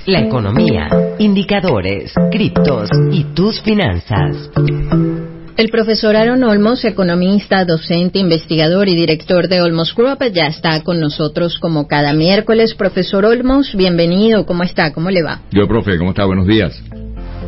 la economía, indicadores, criptos y tus finanzas. El profesor Aaron Olmos, economista, docente, investigador y director de Olmos Group, ya está con nosotros como cada miércoles. Profesor Olmos, bienvenido. ¿Cómo está? ¿Cómo le va? Yo, profe, ¿cómo está? Buenos días.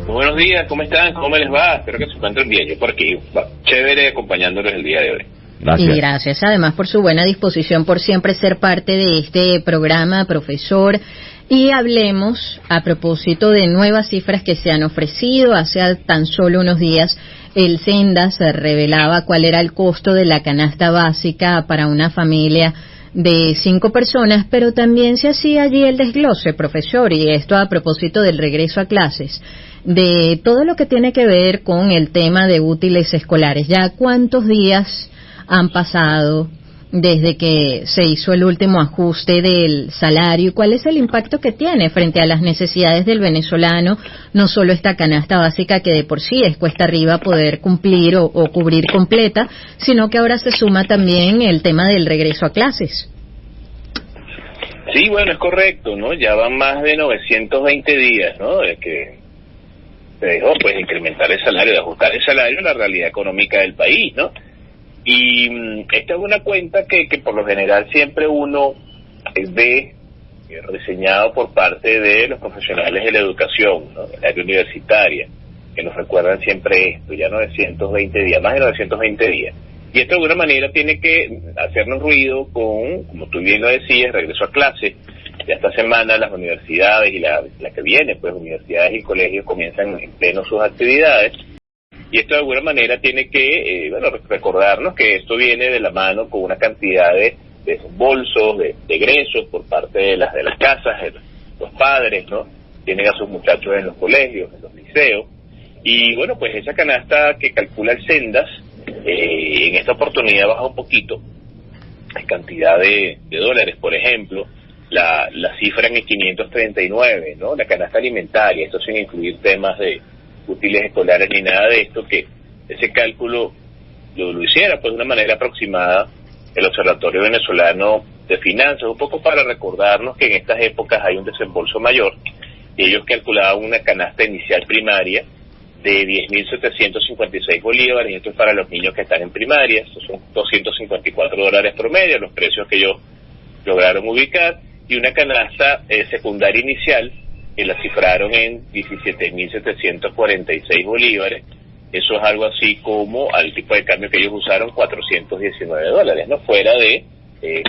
Muy buenos días, ¿cómo están? ¿Cómo les va? Espero que se encuentren bien. Yo por aquí, chévere acompañándoles el día de hoy. Gracias. Y gracias además por su buena disposición, por siempre ser parte de este programa, profesor. Y hablemos a propósito de nuevas cifras que se han ofrecido. Hace tan solo unos días el Sendas revelaba cuál era el costo de la canasta básica para una familia de 5 personas, pero también se hacía allí el desglose, profesor, y esto a propósito del regreso a clases, de todo lo que tiene que ver con el tema de útiles escolares. ¿Ya cuántos días han pasado desde que se hizo el último ajuste del salario y cuál es el impacto que tiene frente a las necesidades del venezolano, no solo esta canasta básica que de por sí es cuesta arriba poder cumplir o cubrir completa, sino que ahora se suma también el tema del regreso a clases? Sí, bueno, es correcto, ¿no? Ya van más de 920 días, ¿no? De que se dejó, pues, incrementar el salario, de ajustar el salario a la realidad económica del país, ¿no? Y esta es una cuenta que por lo general siempre uno ve reseñado por parte de los profesionales de la educación, ¿no? Del área universitaria, que nos recuerdan siempre esto, ya 920 días, más de 920 días. Y esto de alguna manera tiene que hacernos ruido con, como tú bien lo decías, regreso a clase. Ya esta semana las universidades y la que viene, pues universidades y colegios comienzan en pleno sus actividades. Y esto de alguna manera tiene que, recordarnos que esto viene de la mano con una cantidad de desembolsos, de egresos por parte de las casas, de los padres, ¿no? Tienen a sus muchachos en los colegios, en los liceos. Y bueno, pues esa canasta que calcula el Sendas, en esta oportunidad baja un poquito en cantidad de dólares, por ejemplo, la cifra en 539, ¿no? La canasta alimentaria, esto sin incluir temas de útiles escolares ni nada de esto, que ese cálculo lo hiciera pues de una manera aproximada el Observatorio Venezolano de Finanzas, un poco para recordarnos que en estas épocas hay un desembolso mayor, y ellos calculaban una canasta inicial primaria de 10.756 bolívares, y esto es para los niños que están en primaria, estos son $254 promedio, los precios que ellos lograron ubicar, y una canasta secundaria inicial que la cifraron en 17.746 bolívares. Eso es algo así como, al tipo de cambio que ellos usaron, $419, ¿no? Fuera de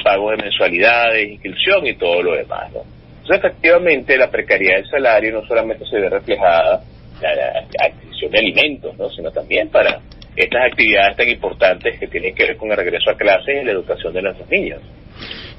pagos de mensualidades, inscripción y todo lo demás, ¿no? Entonces, efectivamente, la precariedad del salario no solamente se ve reflejada en la adquisición de alimentos, ¿no? Sino también para estas actividades tan importantes que tienen que ver con el regreso a clases y la educación de nuestros niños.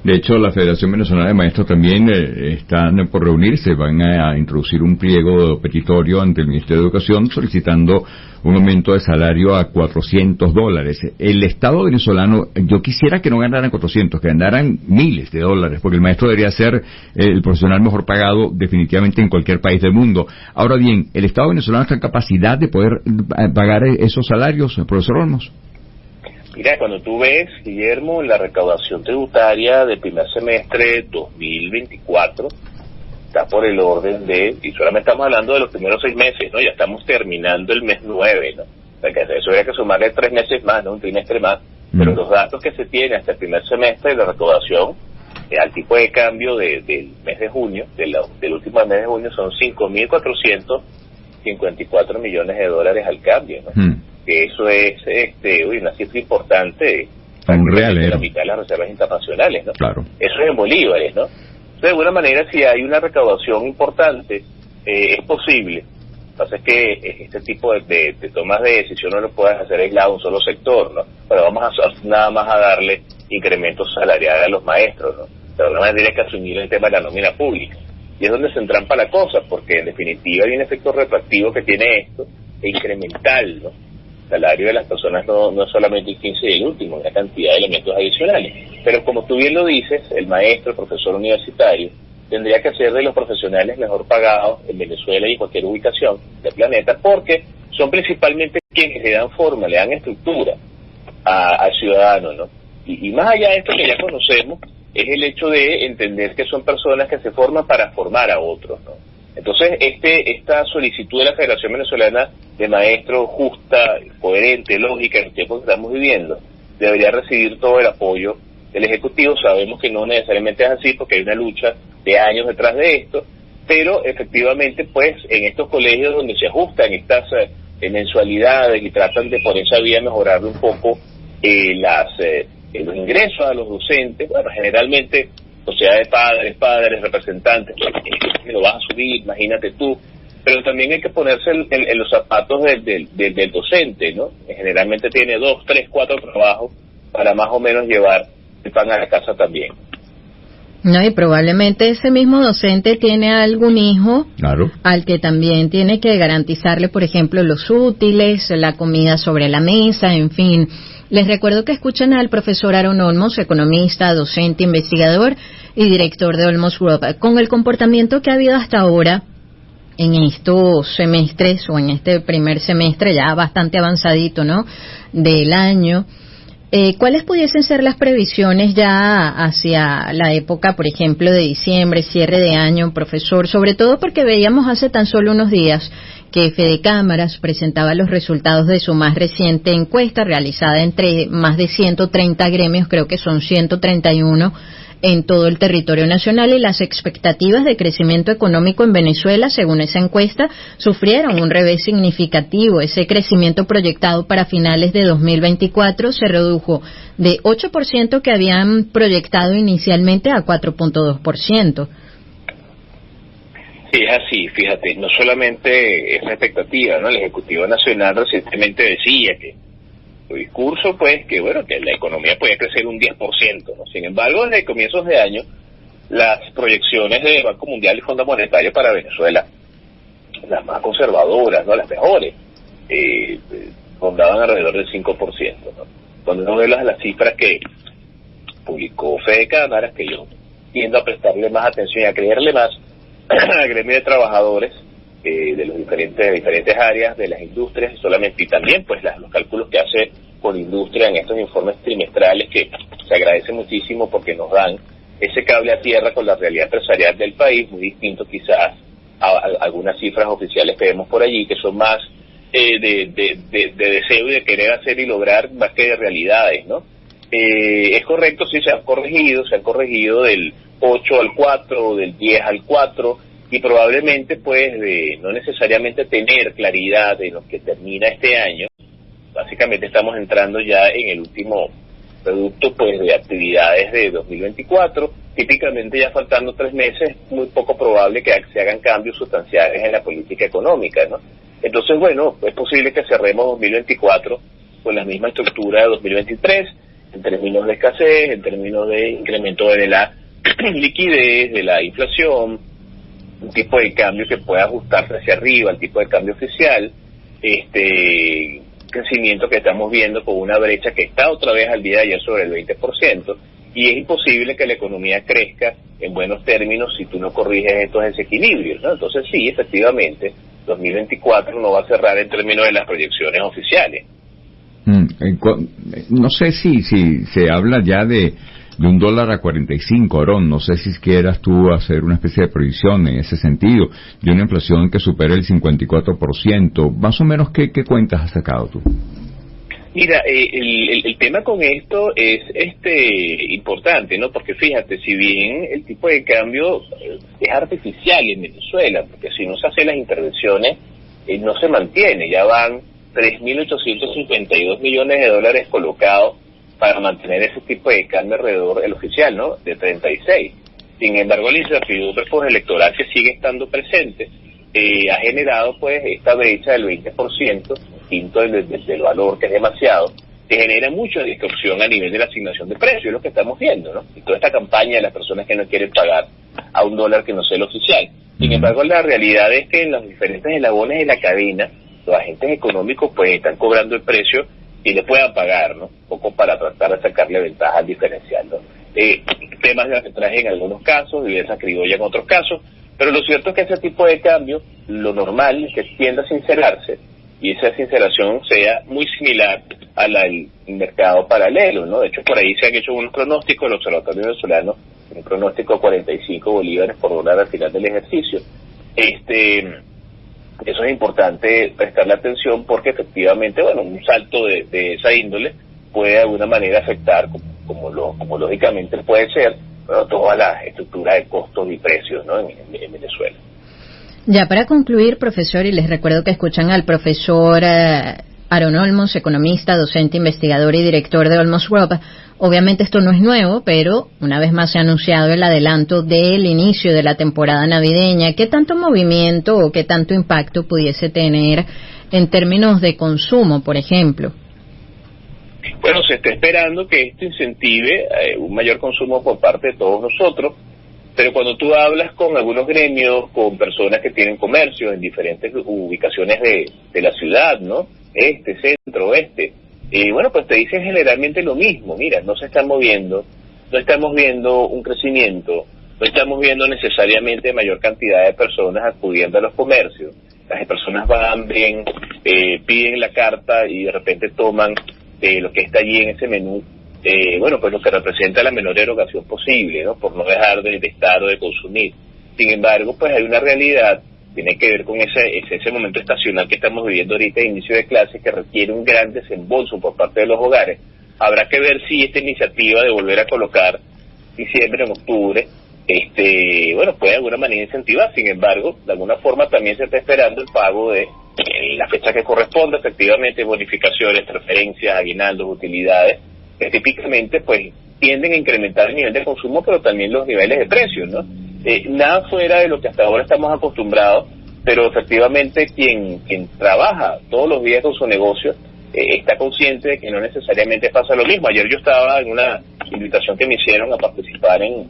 De hecho, la Federación Venezolana de Maestros también están por reunirse, van a introducir un pliego petitorio ante el Ministerio de Educación solicitando un aumento de salario a $400. El Estado venezolano, yo quisiera que no ganaran 400, que ganaran miles de dólares, porque el maestro debería ser el profesional mejor pagado definitivamente en cualquier país del mundo. Ahora bien, ¿el Estado venezolano está en capacidad de poder pagar esos salarios, profesor Olmos? Mira, cuando tú ves, Guillermo, la recaudación tributaria del primer semestre 2024 está por el orden de, y solamente estamos hablando de los primeros 6 meses, ¿no? Ya estamos terminando el mes 9, ¿no? O sea, que eso habría que sumarle 3 meses más, ¿no? Un trimestre más. Pero los datos que se tienen hasta el primer semestre de la recaudación, al tipo de cambio del mes de junio, del último mes de junio, son 5.454 millones de dólares al cambio, ¿no? Que eso es una cifra importante, la mitad de las reservas internacionales, ¿no? Claro. Eso es en bolívares, ¿no? Entonces, de alguna manera, si hay una recaudación importante, es posible. Lo que pasa es que este tipo de tomas de decisión no lo puedes hacer aislado a un solo sector, ¿no? Pero vamos nada más a darle incrementos salariales a los maestros, ¿no? De alguna manera tienes que asumir el tema de la nómina pública. Y es donde se entrampa la cosa, porque en definitiva hay un efecto retroactivo que tiene esto, e incremental, ¿no? El salario de las personas no es solamente el 15 y el último, una cantidad de elementos adicionales. Pero como tú bien lo dices, el maestro, el profesor universitario, tendría que ser de los profesionales mejor pagados en Venezuela y en cualquier ubicación del planeta, porque son principalmente quienes le dan forma, le dan estructura al ciudadano, ¿no? Y más allá de esto que ya conocemos, es el hecho de entender que son personas que se forman para formar a otros, ¿no? Entonces, esta solicitud de la Federación Venezolana de Maestros, justa, coherente, lógica en el tiempo que estamos viviendo, debería recibir todo el apoyo del Ejecutivo. Sabemos que no necesariamente es así porque hay una lucha de años detrás de esto, pero efectivamente, pues, en estos colegios donde se ajustan estas mensualidades y tratan de por esa vía mejorarle un poco los ingresos a los docentes, bueno, generalmente sociedad de padres, representantes, me lo vas a subir, imagínate tú, pero también hay que ponerse en los zapatos del docente, ¿no? Generalmente tiene 2, 3, 4 trabajos para más o menos llevar el pan a la casa también. No, y probablemente ese mismo docente tiene algún hijo, claro, al que también tiene que garantizarle, por ejemplo, los útiles, la comida sobre la mesa, en fin. Les recuerdo que escuchan al profesor Aaron Olmos, economista, docente, investigador y director de Olmos Group. Con el comportamiento que ha habido hasta ahora en estos semestres, o en este primer semestre ya bastante avanzadito, ¿no?, del año, ¿cuáles pudiesen ser las previsiones ya hacia la época, por ejemplo, de diciembre, cierre de año, profesor? Sobre todo porque veíamos hace tan solo unos días que Fede Cámaras presentaba los resultados de su más reciente encuesta realizada entre más de 130 gremios, creo que son 131 en todo el territorio nacional, y las expectativas de crecimiento económico en Venezuela, según esa encuesta, sufrieron un revés significativo. Ese crecimiento proyectado para finales de 2024 se redujo de 8% que habían proyectado inicialmente a 4.2%. Sí, es así, fíjate, no solamente esa expectativa, ¿no? El Ejecutivo Nacional recientemente decía que su discurso, pues, que bueno, que la economía podía crecer un 10%, ¿no? Sin embargo, desde comienzos de año, las proyecciones del Banco Mundial y Fondo Monetario para Venezuela, las más conservadoras, ¿no?, las mejores, rondaban alrededor del 5%, ¿no? Cuando uno ve las cifras que publicó Fede Cámaras, que yo tiendo a prestarle más atención y a creerle más al gremio de trabajadores de los diferentes áreas de las industrias, y también pues los cálculos que hace con industria en estos informes trimestrales, que se agradece muchísimo porque nos dan ese cable a tierra con la realidad empresarial del país, muy distinto quizás a algunas cifras oficiales que vemos por allí, que son más de deseo y de querer hacer y lograr más que de realidades, ¿no? Es correcto, sí, se han corregido del 8 al 4, del 10 al 4, y probablemente pues no necesariamente tener claridad de lo que termina este año. Básicamente estamos entrando ya en el último producto pues de actividades de 2024, típicamente ya faltando 3 meses, muy poco probable que se hagan cambios sustanciales en la política económica, ¿no? Entonces, bueno, es posible que cerremos 2024 con la misma estructura de 2023, en términos de escasez, en términos de incremento de la liquidez, de la inflación, un tipo de cambio que pueda ajustarse hacia arriba, el tipo de cambio oficial, crecimiento que estamos viendo con una brecha que está otra vez al día de ayer sobre el 20%, y es imposible que la economía crezca en buenos términos si tú no corriges estos desequilibrios, ¿no? Entonces sí, efectivamente, 2024 no va a cerrar en términos de las proyecciones oficiales. No sé si se habla ya de $1 a 45, Aarón. No sé si quieras tú hacer una especie de proyección en ese sentido, de una inflación que supere el 54%. Más o menos, ¿qué cuentas has sacado tú? Mira, el tema con esto es importante, ¿no? Porque fíjate, si bien el tipo de cambio es artificial en Venezuela, porque si no se hacen las intervenciones, no se mantiene. Ya van 3.852 millones de dólares colocados para mantener ese tipo de cambio alrededor, el oficial, ¿no?, de 36. Sin embargo, la incertidumbre postelectoral que sigue estando presente ha generado pues esta brecha del 20%, distinto del valor, que es demasiado, que genera mucha distorsión a nivel de la asignación de precios, es lo que estamos viendo, ¿no? Y toda esta campaña de las personas que no quieren pagar a $1 que no sea el oficial. Sin embargo, la realidad es que en los diferentes eslabones de la cadena, los agentes económicos pues están cobrando el precio y le puedan pagar, ¿no? Un poco para tratar de sacarle ventaja al diferencial, ¿no? Temas de arbitraje en algunos casos, diversas criolla en otros casos, pero lo cierto es que ese tipo de cambio, lo normal es que tienda a sincerarse, y esa sinceración sea muy similar a la del mercado paralelo, ¿no? De hecho, por ahí se han hecho unos pronósticos, el Observatorio Venezolano, un pronóstico de 45 bolívares por dólar al final del ejercicio. Eso es importante prestarle atención porque efectivamente, bueno, un salto de esa índole puede de alguna manera afectar, como lógicamente puede ser, bueno, toda la estructura de costos y precios, ¿no? en Venezuela. Ya para concluir, profesor, y les recuerdo que escuchan al profesor Aaron Olmos, economista, docente, investigador y director de Olmos Group. Obviamente esto no es nuevo, pero una vez más se ha anunciado el adelanto del inicio de la temporada navideña. ¿Qué tanto movimiento o qué tanto impacto pudiese tener en términos de consumo, por ejemplo? Bueno, se está esperando que esto incentive un mayor consumo por parte de todos nosotros, pero cuando tú hablas con algunos gremios, con personas que tienen comercio en diferentes ubicaciones de la ciudad, ¿no? Centro, oeste, bueno, pues te dicen generalmente lo mismo. Mira, no se están moviendo, no estamos viendo un crecimiento, no estamos viendo necesariamente mayor cantidad de personas acudiendo a los comercios. Las personas van bien, piden la carta y de repente toman lo que está allí en ese menú, bueno, pues lo que representa la menor erogación posible, ¿no? Por no dejar de estar o de consumir. Sin embargo, pues hay una realidad, tiene que ver con ese momento estacional que estamos viviendo ahorita de inicio de clases, que requiere un gran desembolso por parte de los hogares. Habrá que ver si esta iniciativa de volver a colocar diciembre en octubre, bueno, puede de alguna manera incentivar. Sin embargo, de alguna forma también se está esperando el pago de la fecha que corresponde, efectivamente, bonificaciones, transferencias, aguinaldos, utilidades, que típicamente pues tienden a incrementar el nivel de consumo, pero también los niveles de precios, ¿no? Nada fuera de lo que hasta ahora estamos acostumbrados, pero efectivamente quien trabaja todos los días con su negocio está consciente de que no necesariamente pasa lo mismo. Ayer yo estaba en una invitación que me hicieron a participar en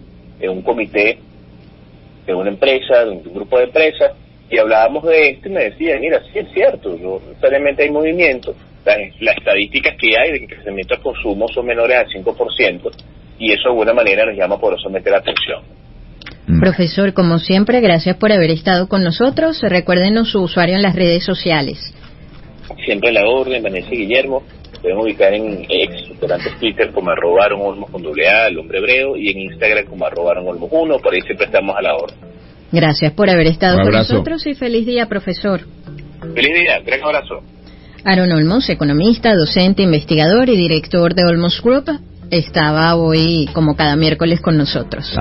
un comité de una empresa, de un grupo de empresas, y hablábamos de esto y me decían, mira, sí es cierto, no necesariamente hay movimiento. Las estadísticas que hay de que el crecimiento del consumo son menores al 5%, y eso de alguna manera nos llama poderosamente la atención. Profesor, como siempre, gracias por haber estado con nosotros. Recuérdenos su usuario en las redes sociales. Siempre a la orden, Vanessa y Guillermo. Pueden ubicar en durante Twitter como @AaronOlmos con AA, el hombre hebreo, y en Instagram como @AaronOlmos1. Por ahí siempre estamos a la orden. Gracias por haber estado con nosotros y feliz día, profesor. Feliz día, gran abrazo. Aaron Olmos, economista, docente, investigador y director de Olmos Group, estaba hoy, como cada miércoles, con nosotros.